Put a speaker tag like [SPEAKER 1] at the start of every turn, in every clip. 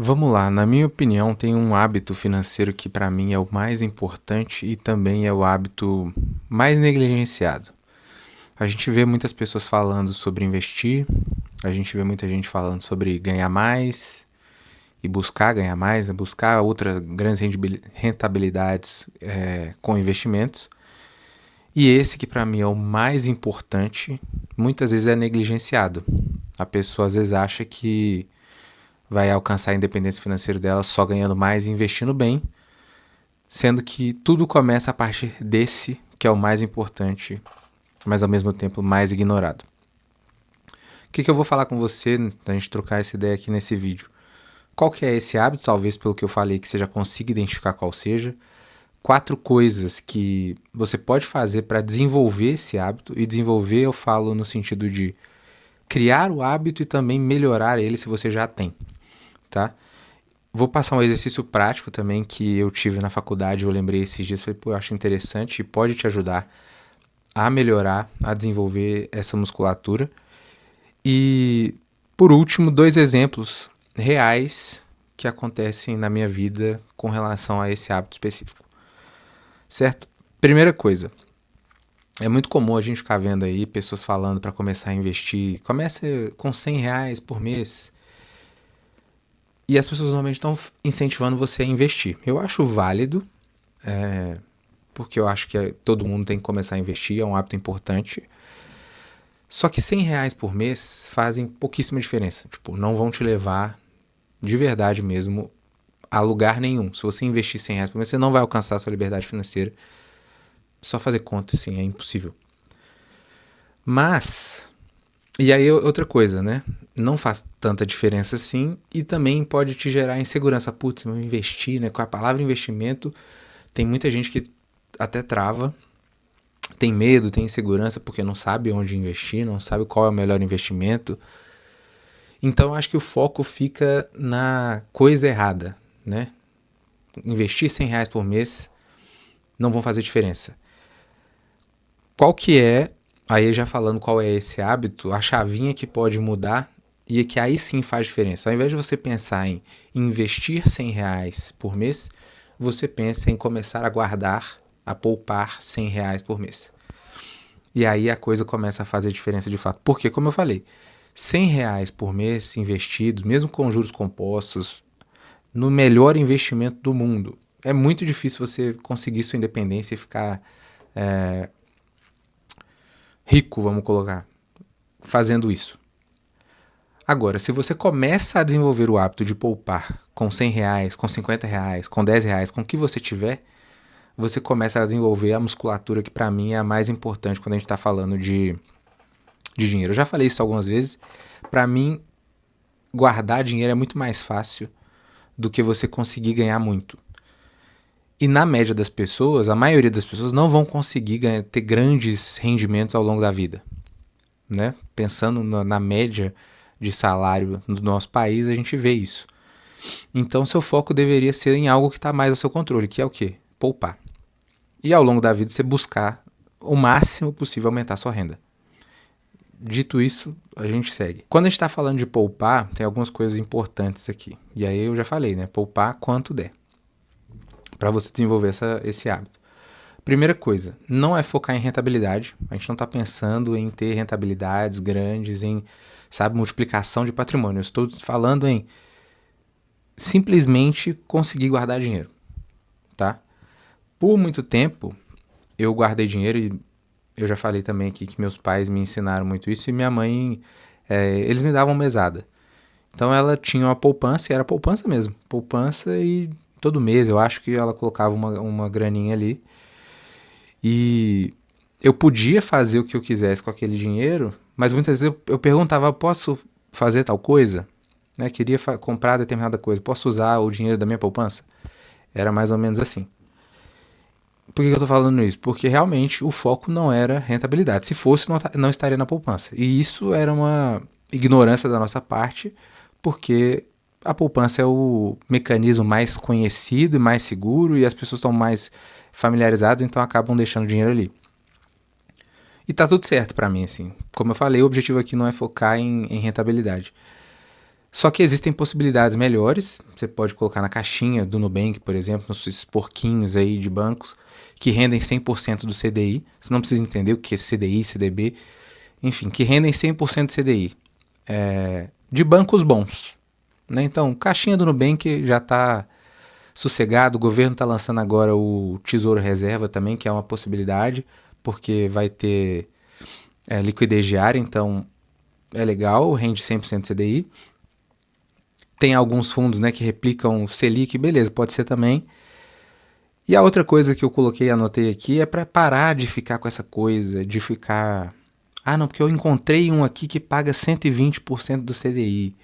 [SPEAKER 1] Vamos lá, na minha opinião, tem um hábito financeiro que para mim é o mais importante e também é o hábito mais negligenciado. A gente vê muitas pessoas falando sobre investir, a gente vê muita gente falando sobre ganhar mais e buscar ganhar mais, né? Buscar outras grandes rentabilidades com investimentos. E esse que para mim é o mais importante, muitas vezes é negligenciado. A pessoa às vezes acha que vai alcançar a independência financeira dela só ganhando mais e investindo bem, sendo que tudo começa a partir desse, que é o mais importante, mas ao mesmo tempo mais ignorado. O que eu vou falar com você, a gente trocar essa ideia aqui nesse vídeo? Qual que é esse hábito? Talvez pelo que eu falei que você já consiga identificar qual seja. 4 coisas que você pode fazer para desenvolver esse hábito. E desenvolver eu falo no sentido de criar o hábito e também melhorar ele se você já tem, tá? Vou passar um exercício prático também que eu tive na faculdade, eu lembrei esses dias, falei, pô, eu acho interessante e pode te ajudar a melhorar, a desenvolver essa musculatura. E, por último, 2 exemplos reais que acontecem na minha vida com relação a esse hábito específico. Certo? Primeira coisa, é muito comum a gente ficar vendo aí pessoas falando para começar a investir, começa com R$ 100 por mês, e as pessoas normalmente estão incentivando você a investir. Eu acho válido, porque eu acho que todo mundo tem que começar a investir, é um hábito importante. Só que R$ 100 por mês fazem pouquíssima diferença. Tipo, não vão te levar de verdade mesmo a lugar nenhum. Se você investir R$ 100 por mês, você não vai alcançar a sua liberdade financeira. Só fazer conta, assim, é impossível. Mas, e aí outra coisa, né? Não faz tanta diferença assim e também pode te gerar insegurança. Putz, eu investir, né? Com a palavra investimento, tem muita gente que até trava, tem medo, tem insegurança porque não sabe onde investir, não sabe qual é o melhor investimento. Então acho que o foco fica na coisa errada, né? Investir R$ 100 por mês não vão fazer diferença. Qual que é, aí já falando qual é esse hábito, a chavinha que pode mudar e que aí sim faz diferença. Ao invés de você pensar em investir R$ 100 por mês, você pensa em começar a guardar, a poupar R$ 100 por mês. E aí a coisa começa a fazer diferença de fato. Porque, como eu falei, R$ 100 por mês investidos, mesmo com juros compostos, no melhor investimento do mundo. É muito difícil você conseguir sua independência e ficar rico, vamos colocar, fazendo isso. Agora, se você começa a desenvolver o hábito de poupar com R$ 100, com R$ 50, com R$ 10, com o que você tiver, você começa a desenvolver a musculatura que para mim é a mais importante quando a gente está falando de dinheiro. Eu já falei isso algumas vezes. Para mim, guardar dinheiro é muito mais fácil do que você conseguir ganhar muito. E na média das pessoas, a maioria das pessoas não vão conseguir ter grandes rendimentos ao longo da vida, né? Pensando na média de salário no nosso país, a gente vê isso. Então, seu foco deveria ser em algo que está mais ao seu controle, que é o quê? Poupar. E ao longo da vida, você buscar o máximo possível aumentar a sua renda. Dito isso, a gente segue. Quando a gente está falando de poupar, tem algumas coisas importantes aqui. E aí eu já falei, né? Poupar quanto der, para você desenvolver esse hábito. Primeira coisa, não é focar em rentabilidade. A gente não está pensando em ter rentabilidades grandes, em, sabe, multiplicação de patrimônio. Eu estou falando em simplesmente conseguir guardar dinheiro, tá? Por muito tempo, eu guardei dinheiro e eu já falei também aqui que meus pais me ensinaram muito isso e minha mãe, eles me davam mesada. Então ela tinha uma poupança e era poupança mesmo. Poupança e todo mês eu acho que ela colocava uma graninha ali. E eu podia fazer o que eu quisesse com aquele dinheiro, mas muitas vezes eu perguntava, posso fazer tal coisa? Né? Queria comprar determinada coisa, posso usar o dinheiro da minha poupança? Era mais ou menos assim. Por que eu tô falando isso? Porque realmente o foco não era rentabilidade. Se fosse, não estaria na poupança. E isso era uma ignorância da nossa parte, porque a poupança é o mecanismo mais conhecido e mais seguro e as pessoas estão mais familiarizadas, então acabam deixando o dinheiro ali. E tá tudo certo pra mim, assim. Como eu falei, o objetivo aqui não é focar em rentabilidade. Só que existem possibilidades melhores. Você pode colocar na caixinha do Nubank, por exemplo, nos porquinhos aí de bancos que rendem 100% do CDI. Você não precisa entender o que é CDI, CDB, enfim, que rendem 100% do CDI. De bancos bons, né? Então, caixinha do Nubank já está sossegado. O governo está lançando agora o Tesouro Reserva também, que é uma possibilidade, porque vai ter liquidez diária, então é legal, rende 100% do CDI. Tem alguns fundos, né, que replicam o Selic, beleza, pode ser também. E a outra coisa que eu coloquei, anotei aqui, é para parar de ficar com essa coisa, de ficar... Ah, não, porque eu encontrei um aqui que paga 120% do CDI.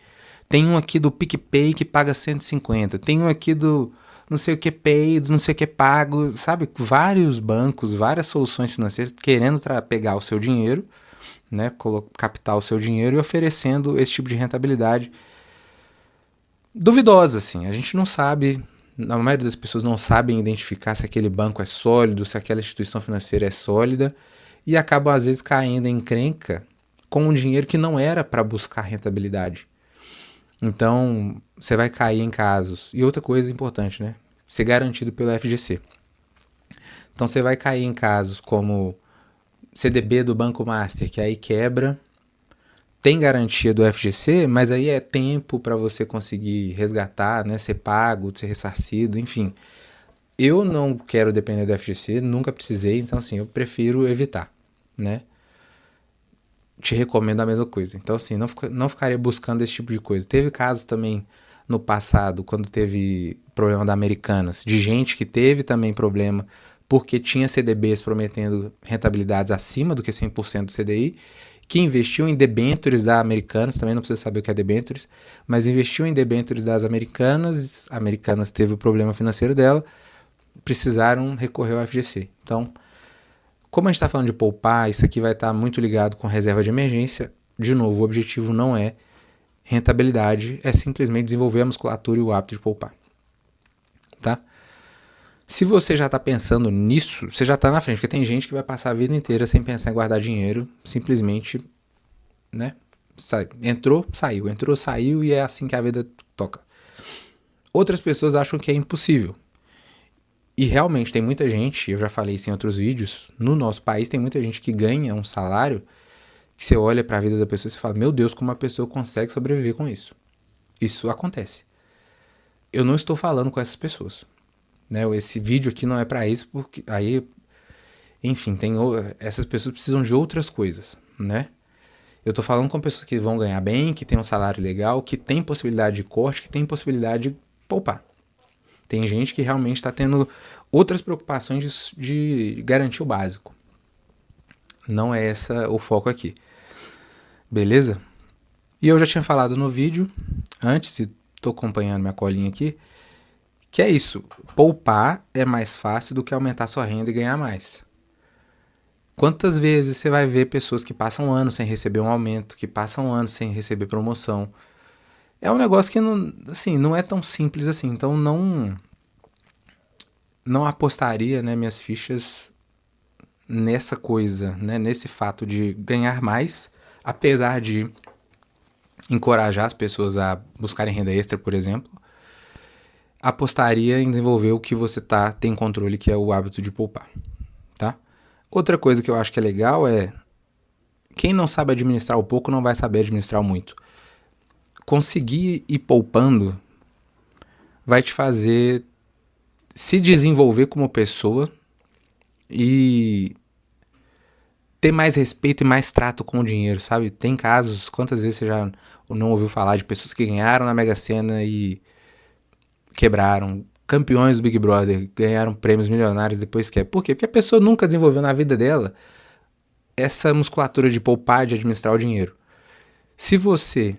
[SPEAKER 1] Tem um aqui do PicPay que paga 150%. Tem um aqui do não sei o que Pay, do não sei o que Pago. Sabe, vários bancos, várias soluções financeiras querendo pegar o seu dinheiro, né, captar o seu dinheiro e oferecendo esse tipo de rentabilidade duvidosa, assim. A gente não sabe, a maioria das pessoas não sabem identificar se aquele banco é sólido, se aquela instituição financeira é sólida, e acabam às vezes caindo em encrenca com um dinheiro que não era para buscar rentabilidade. Então, você vai cair em casos. E outra coisa importante, né? Ser garantido pelo FGC. Então, você vai cair em casos como CDB do Banco Master, que aí quebra. Tem garantia do FGC, mas aí é tempo para você conseguir resgatar, né? Ser pago, ser ressarcido, enfim. Eu não quero depender do FGC, nunca precisei, então assim, eu prefiro evitar, né? Te recomendo a mesma coisa. Então assim, não ficaria buscando esse tipo de coisa. Teve casos também no passado, quando teve problema da Americanas, de gente que teve também problema porque tinha CDBs prometendo rentabilidades acima do que 100% do CDI, que investiu em debêntures da Americanas, também não precisa saber o que é debêntures, mas investiu em debêntures das Americanas, a Americanas teve o problema financeiro dela, precisaram recorrer ao FGC. Então, como a gente está falando de poupar, isso aqui vai estar muito ligado com reserva de emergência. De novo, o objetivo não é rentabilidade, é simplesmente desenvolver a musculatura e o hábito de poupar. Tá? Se você já está pensando nisso, você já está na frente, porque tem gente que vai passar a vida inteira sem pensar em guardar dinheiro, simplesmente, né? Entrou, saiu e é assim que a vida toca. Outras pessoas acham que é impossível. E realmente tem muita gente, eu já falei isso em outros vídeos, no nosso país tem muita gente que ganha um salário, que você olha para a vida da pessoa e você fala, meu Deus, como uma pessoa consegue sobreviver com isso. Isso acontece. Eu não estou falando com essas pessoas. Né? Esse vídeo aqui não é para isso, porque aí, enfim, essas pessoas precisam de outras coisas, né? Eu tô falando com pessoas que vão ganhar bem, que tem um salário legal, que tem possibilidade de corte, que tem possibilidade de poupar. Tem gente que realmente está tendo outras preocupações de garantir o básico. Não é esse o foco aqui. Beleza? E eu já tinha falado no vídeo, antes, e tô acompanhando minha colinha aqui, que é isso, poupar é mais fácil do que aumentar sua renda e ganhar mais. Quantas vezes você vai ver pessoas que passam anos sem receber um aumento, que passam anos sem receber promoção? É um negócio que não, assim, não é tão simples assim, então não apostaria, né, minhas fichas nessa coisa, né, nesse fato de ganhar mais, apesar de encorajar as pessoas a buscarem renda extra, por exemplo. Apostaria em desenvolver o que você tem controle, que é o hábito de poupar, tá? Outra coisa que eu acho que é legal é quem não sabe administrar o pouco não vai saber administrar o muito. Conseguir ir poupando vai te fazer se desenvolver como pessoa e ter mais respeito e mais trato com o dinheiro, sabe? Tem casos, quantas vezes você já não ouviu falar de pessoas que ganharam na Mega Sena e quebraram, campeões do Big Brother, ganharam prêmios milionários depois quebram. Por quê? Porque a pessoa nunca desenvolveu na vida dela essa musculatura de poupar, de administrar o dinheiro. Se você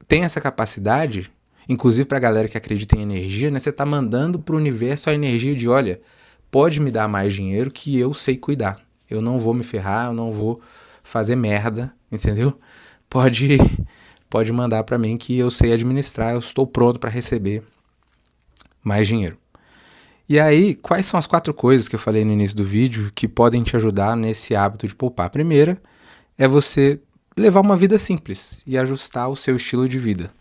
[SPEAKER 1] tem essa capacidade, inclusive para a galera que acredita em energia, né, você está mandando para o universo a energia de, olha, pode me dar mais dinheiro que eu sei cuidar. Eu não vou me ferrar, eu não vou fazer merda, entendeu? Pode mandar para mim que eu sei administrar, eu estou pronto para receber mais dinheiro. E aí, quais são as 4 coisas que eu falei no início do vídeo que podem te ajudar nesse hábito de poupar? A primeira é você levar uma vida simples e ajustar o seu estilo de vida.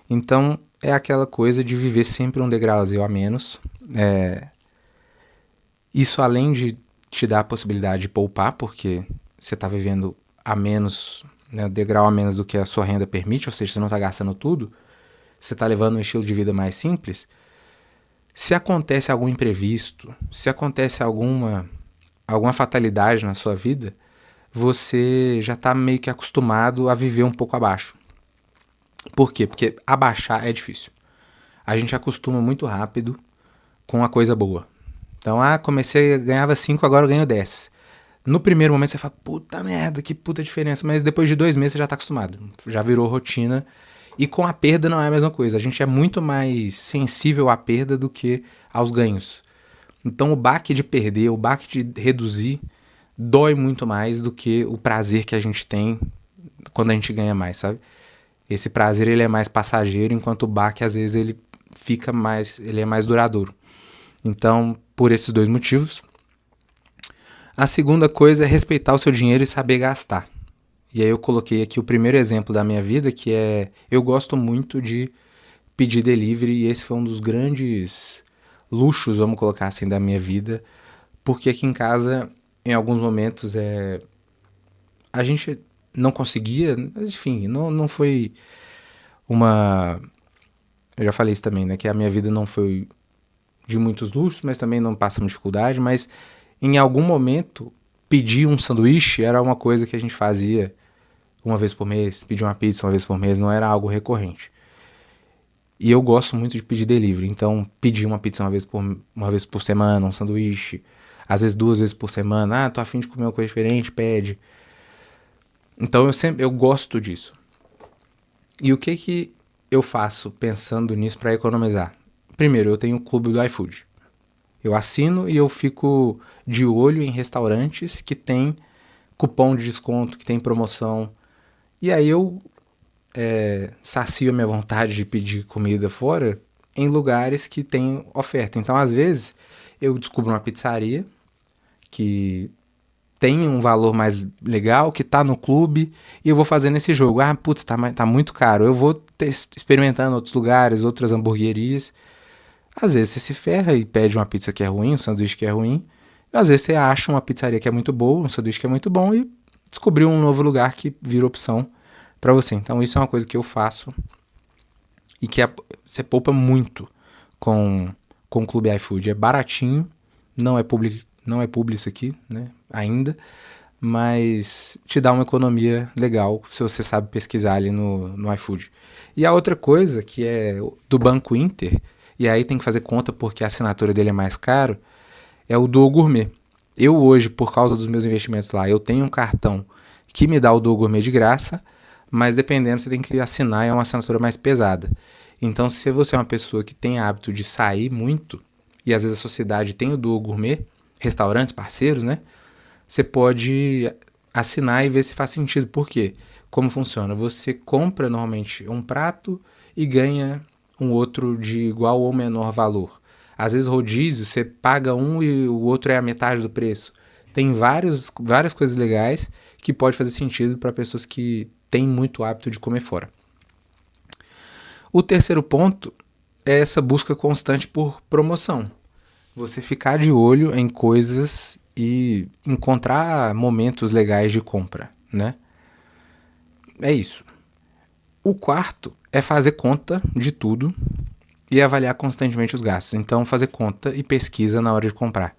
[SPEAKER 1] Então, é aquela coisa de viver sempre um degrauzinho a menos. Isso além de te dar a possibilidade de poupar, porque você está vivendo a menos, né, degrau a menos do que a sua renda permite, ou seja, você não está gastando tudo, você está levando um estilo de vida mais simples. Se acontece algum imprevisto, se acontece alguma fatalidade na sua vida, você já está meio que acostumado a viver um pouco abaixo. Por quê? Porque abaixar é difícil. A gente acostuma muito rápido com a coisa boa. Então, comecei, ganhava 5, agora eu ganho 10. No primeiro momento você fala, puta merda, que puta diferença. Mas depois de 2 meses você já tá acostumado. Já virou rotina. E com a perda não é a mesma coisa. A gente é muito mais sensível à perda do que aos ganhos. Então o baque de perder, o baque de reduzir, dói muito mais do que o prazer que a gente tem quando a gente ganha mais, sabe? Esse prazer ele é mais passageiro, enquanto o baque às vezes ele fica mais, ele é mais duradouro. Então, por esses 2 motivos. A segunda coisa é respeitar o seu dinheiro e saber gastar. E aí eu coloquei aqui o primeiro exemplo da minha vida, que é, eu gosto muito de pedir delivery, e esse foi um dos grandes luxos, vamos colocar assim, da minha vida, porque aqui em casa, em alguns momentos, a gente não conseguia, enfim, não foi uma... Eu já falei isso também, né, que a minha vida não foi de muitos luxos, mas também não passamos dificuldade, mas em algum momento pedir um sanduíche era uma coisa que a gente fazia uma vez por mês, pedir uma pizza uma vez por mês, não era algo recorrente. E eu gosto muito de pedir delivery, então pedir uma pizza uma vez por semana, um sanduíche, às vezes 2 vezes por semana, tô a fim de comer uma coisa diferente, pede. Então eu gosto disso. E o que eu faço pensando nisso para economizar? Primeiro, eu tenho o clube do iFood. Eu assino e eu fico de olho em restaurantes que tem cupom de desconto, que tem promoção. E aí eu sacio a minha vontade de pedir comida fora em lugares que tem oferta. Então, às vezes, eu descubro uma pizzaria que tem um valor mais legal, que tá no clube, e eu vou fazendo esse jogo. Putz, tá muito caro. Eu vou experimentando outros lugares, outras hamburguerias. Às vezes você se ferra e pede uma pizza que é ruim, um sanduíche que é ruim. Às vezes você acha uma pizzaria que é muito boa, um sanduíche que é muito bom e descobriu um novo lugar que vira opção para você. Então isso é uma coisa que eu faço e que você poupa muito com o Clube iFood. É baratinho, não é publi isso aqui, né, ainda, mas te dá uma economia legal se você sabe pesquisar ali no iFood. E a outra coisa que é do Banco Inter, e aí tem que fazer conta porque a assinatura dele é mais caro, é o Duo Gourmet. Eu hoje, por causa dos meus investimentos lá, eu tenho um cartão que me dá o Duo Gourmet de graça, mas dependendo você tem que assinar, é uma assinatura mais pesada. Então se você é uma pessoa que tem hábito de sair muito, e às vezes a sociedade tem o Duo Gourmet, restaurantes, parceiros, né? Você pode assinar e ver se faz sentido. Por quê? Como funciona? Você compra normalmente um prato e ganha um outro de igual ou menor valor. Às vezes rodízio, você paga um e o outro é a metade do preço. Tem várias coisas legais que pode fazer sentido para pessoas que têm muito hábito de comer fora. O terceiro ponto é essa busca constante por promoção. Você ficar de olho em coisas e encontrar momentos legais de compra, né? É isso. O quarto é fazer conta de tudo e avaliar constantemente os gastos. Então, fazer conta e pesquisa na hora de comprar.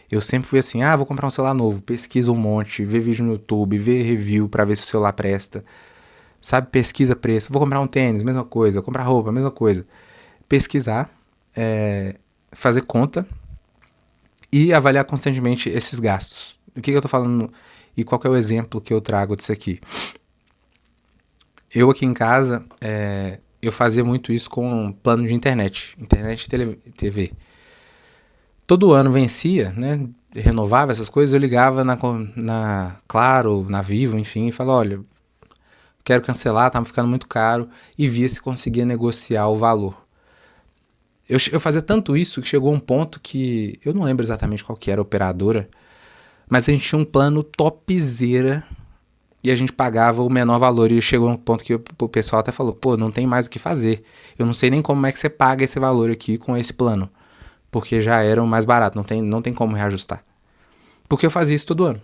[SPEAKER 1] Eu sempre fui assim, vou comprar um celular novo, pesquisa um monte, vê vídeo no YouTube, vê review para ver se o celular presta. Sabe, pesquisa preço. Vou comprar um tênis, mesma coisa. Vou comprar roupa, mesma coisa. Pesquisar, fazer conta e avaliar constantemente esses gastos. O que eu tô falando e qual que é o exemplo que eu trago disso aqui? Eu aqui em casa, eu fazia muito isso com plano de internet e TV. Todo ano vencia, né? Renovava essas coisas, eu ligava na Claro, na Vivo, enfim, e falava, olha, quero cancelar, tá ficando muito caro, e via se conseguia negociar o valor. Eu fazia tanto isso que chegou um ponto que, eu não lembro exatamente qual que era a operadora, mas a gente tinha um plano topzera e a gente pagava o menor valor, e chegou um ponto que o pessoal até falou, pô, não tem mais o que fazer, eu não sei nem como é que você paga esse valor aqui com esse plano, porque já era o mais barato, não tem como reajustar. Porque eu fazia isso todo ano.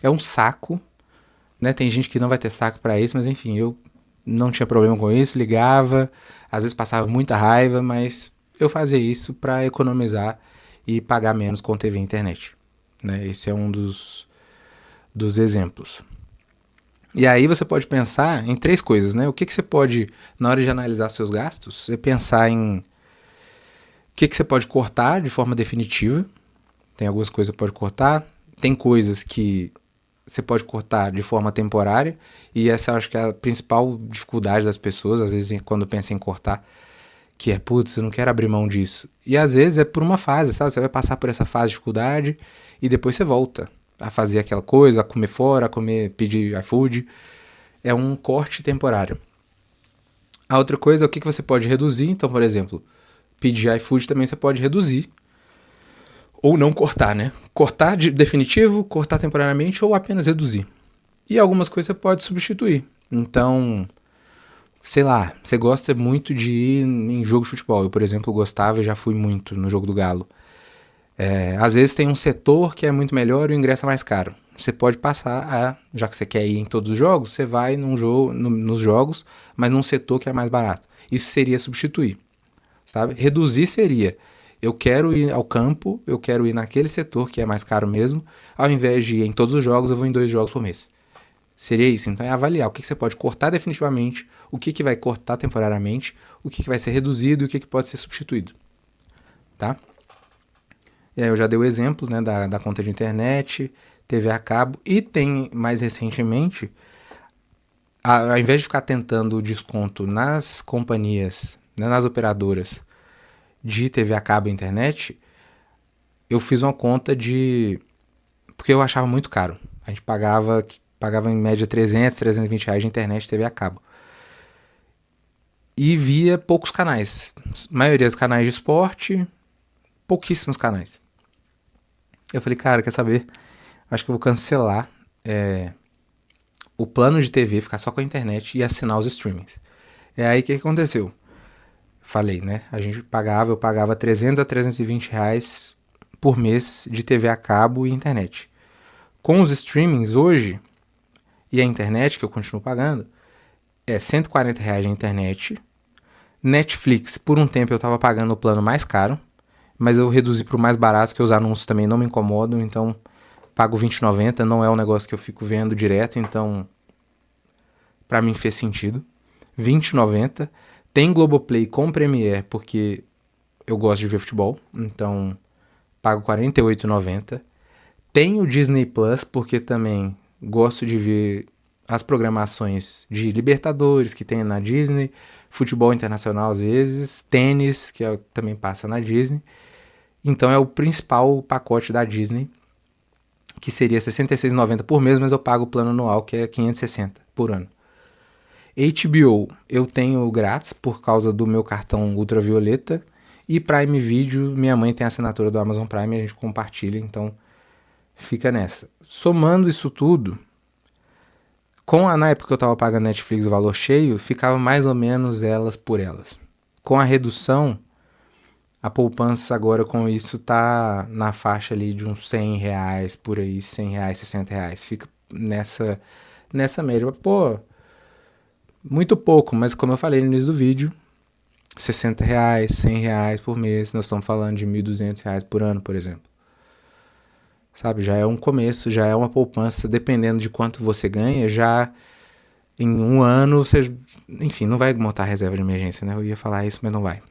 [SPEAKER 1] É um saco, né? Tem gente que não vai ter saco pra isso, mas enfim, eu não tinha problema com isso, ligava, às vezes passava muita raiva, mas eu fazia isso pra economizar e pagar menos com TV e internet, né? Esse é um dos exemplos. E aí você pode pensar em três coisas, né? O que você pode, na hora de analisar seus gastos, é pensar em o que você pode cortar de forma definitiva. Tem algumas coisas que você pode cortar. Tem coisas que você pode cortar de forma temporária. E essa eu acho que é a principal dificuldade das pessoas, às vezes, quando pensam em cortar, que é, putz, eu não quero abrir mão disso. E às vezes é por uma fase, sabe? Você vai passar por essa fase de dificuldade e depois você volta a fazer aquela coisa, a comer fora, pedir iFood. É um corte temporário. A outra coisa é o que você pode reduzir. Então, por exemplo, pedir iFood também você pode reduzir. Ou não cortar, né? Cortar de definitivo, cortar temporariamente ou apenas reduzir. E algumas coisas você pode substituir. Então, sei lá, você gosta muito de ir em jogo de futebol. Eu, por exemplo, gostava e já fui muito no jogo do Galo. Às vezes tem um setor que é muito melhor e o ingresso é mais caro. Você pode passar a, já que você quer ir em todos os jogos, você vai nos jogos, mas num setor que é mais barato. Isso seria substituir, sabe? Reduzir seria, eu quero ir ao campo, eu quero ir naquele setor que é mais caro mesmo, ao invés de ir em todos os jogos, eu vou em 2 jogos por mês. Seria isso, então é avaliar o que você pode cortar definitivamente, o que vai cortar temporariamente, o que vai ser reduzido e o que pode ser substituído, tá? E aí eu já dei o exemplo, né, da conta de internet, TV a cabo, e tem mais recentemente, ao invés de ficar tentando desconto nas companhias, né, nas operadoras de TV a cabo e internet, eu fiz uma conta de... porque eu achava muito caro. A gente pagava em média 300, 320 reais de internet e TV a cabo. E via poucos canais. A maioria dos canais de esporte, pouquíssimos canais. Eu falei, cara, quer saber? Acho que eu vou cancelar o plano de TV, ficar só com a internet e assinar os streamings. É aí que aconteceu. Falei, né? Eu pagava 300 a 320 reais por mês de TV a cabo e internet. Com os streamings hoje e a internet, que eu continuo pagando, é 140 reais de internet. Netflix, por um tempo eu tava pagando o plano mais caro, mas eu reduzi pro mais barato, que os anúncios também não me incomodam, então pago R$20,90, não é um negócio que eu fico vendo direto, então pra mim fez sentido. R$20,90. Tem Globoplay com Premiere, porque eu gosto de ver futebol, então pago R$48,90. Tem o Disney Plus, porque também gosto de ver as programações de Libertadores que tem na Disney, futebol internacional às vezes, tênis, que também passa na Disney. Então é o principal pacote da Disney, que seria R$66,90 por mês, mas eu pago o plano anual, que é R$560 por ano. HBO eu tenho grátis por causa do meu cartão ultravioleta, e Prime Video, minha mãe tem a assinatura do Amazon Prime e a gente compartilha, então fica nessa. Somando isso tudo, na época que eu tava pagando Netflix o valor cheio, ficava mais ou menos elas por elas. Com a redução, a poupança agora com isso tá na faixa ali de uns 100 reais por aí, 100 reais, 60 reais. Fica nessa média. Pô, muito pouco, mas como eu falei no início do vídeo, 60 reais, 100 reais por mês, nós estamos falando de 1.200 reais por ano, por exemplo. Sabe, já é um começo, já é uma poupança, dependendo de quanto você ganha, já em um ano você, enfim, não vai montar a reserva de emergência, né? Eu ia falar isso, mas não vai.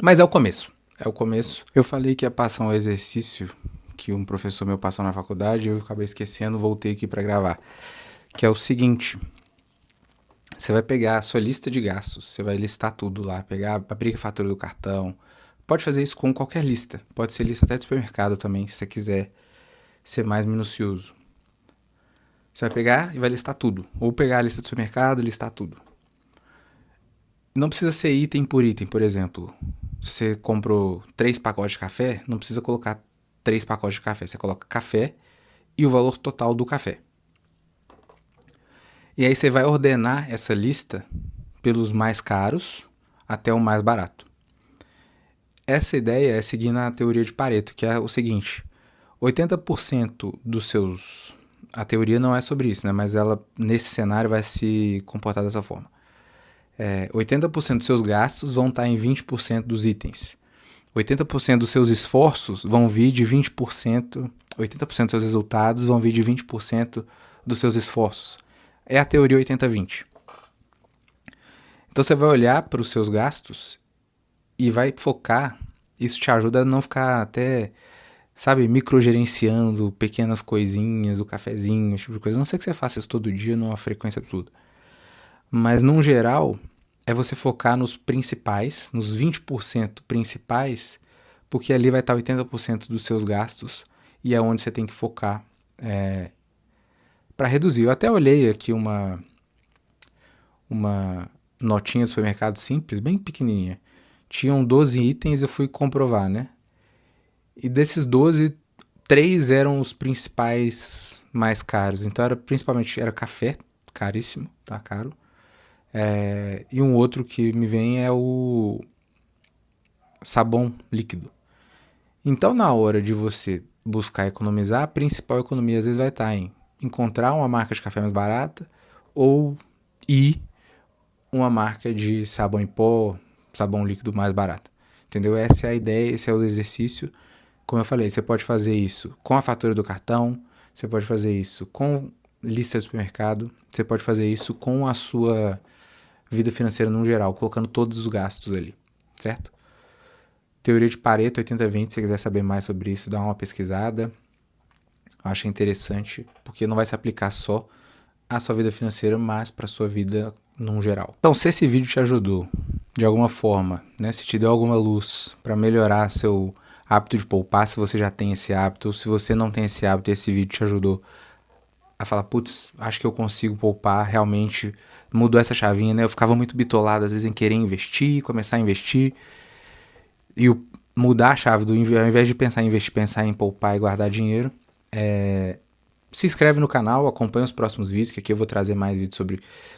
[SPEAKER 1] Mas é o começo, é o começo. Eu falei que ia passar um exercício que um professor meu passou na faculdade, eu acabei esquecendo, voltei aqui para gravar, que é o seguinte: você vai pegar a sua lista de gastos, você vai listar tudo lá, abrir a fatura do cartão. Pode fazer isso com qualquer lista. Pode ser lista até de supermercado também, se você quiser ser mais minucioso. Você vai pegar e vai listar tudo. Ou pegar a lista do supermercado e listar tudo. Não precisa ser item por item, por exemplo. Se você comprou 3 pacotes de café, não precisa colocar 3 pacotes de café. Você coloca café e o valor total do café. E aí você vai ordenar essa lista pelos mais caros até o mais barato. Essa ideia é seguindo a teoria de Pareto, que é o seguinte: 80% dos seus... A teoria não é sobre isso, né? Mas ela, nesse cenário, vai se comportar dessa forma. 80% dos seus gastos vão estar em 20% dos itens. 80% dos seus esforços vão vir de 20%, 80% dos seus resultados vão vir de 20% dos seus esforços. É a teoria 80-20. Então você vai olhar para os seus gastos e vai focar. Isso te ajuda a não ficar até, sabe, microgerenciando pequenas coisinhas, o cafezinho, esse tipo de coisa. A não sei que você faça isso todo dia numa frequência absurda. Mas, num geral, é você focar nos principais, nos 20% principais, porque ali vai estar 80% dos seus gastos e é onde você tem que focar para reduzir. Eu até olhei aqui uma notinha do supermercado simples, bem pequenininha. Tinham 12 itens, eu fui comprovar, né? E desses 12, 3 eram os principais mais caros. Então, principalmente era café, caríssimo, tá caro. E um outro que me vem é o sabão líquido. Então, na hora de você buscar economizar, a principal economia às vezes vai estar em encontrar uma marca de café mais barata ou uma marca de sabão em pó, sabão líquido mais barata. Entendeu? Essa é a ideia, esse é o exercício. Como eu falei, você pode fazer isso com a fatura do cartão, você pode fazer isso com lista de supermercado, você pode fazer isso com a sua vida financeira no geral, colocando todos os gastos ali, certo? Teoria de Pareto 80-20, se você quiser saber mais sobre isso, dá uma pesquisada. Eu acho interessante, porque não vai se aplicar só à sua vida financeira, mas para a sua vida no geral. Então, se esse vídeo te ajudou de alguma forma, né, se te deu alguma luz para melhorar seu hábito de poupar, se você já tem esse hábito, ou se você não tem esse hábito e esse vídeo te ajudou a falar, putz, acho que eu consigo poupar, realmente mudou essa chavinha, né? Eu ficava muito bitolado às vezes em querer investir, começar a investir, e mudar a chave, ao invés de pensar em investir, pensar em poupar e guardar dinheiro. Se inscreve no canal, acompanha os próximos vídeos, que aqui eu vou trazer mais vídeos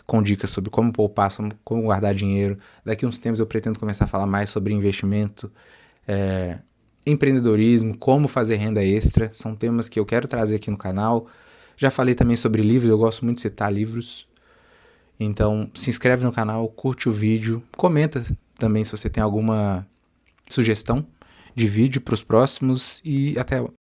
[SPEAKER 1] com dicas sobre como poupar, como guardar dinheiro. Daqui uns tempos eu pretendo começar a falar mais sobre investimento, empreendedorismo, como fazer renda extra. São temas que eu quero trazer aqui no canal. Já falei também sobre livros, eu gosto muito de citar livros. Então, se inscreve no canal, curte o vídeo, comenta também se você tem alguma sugestão de vídeo para os próximos e até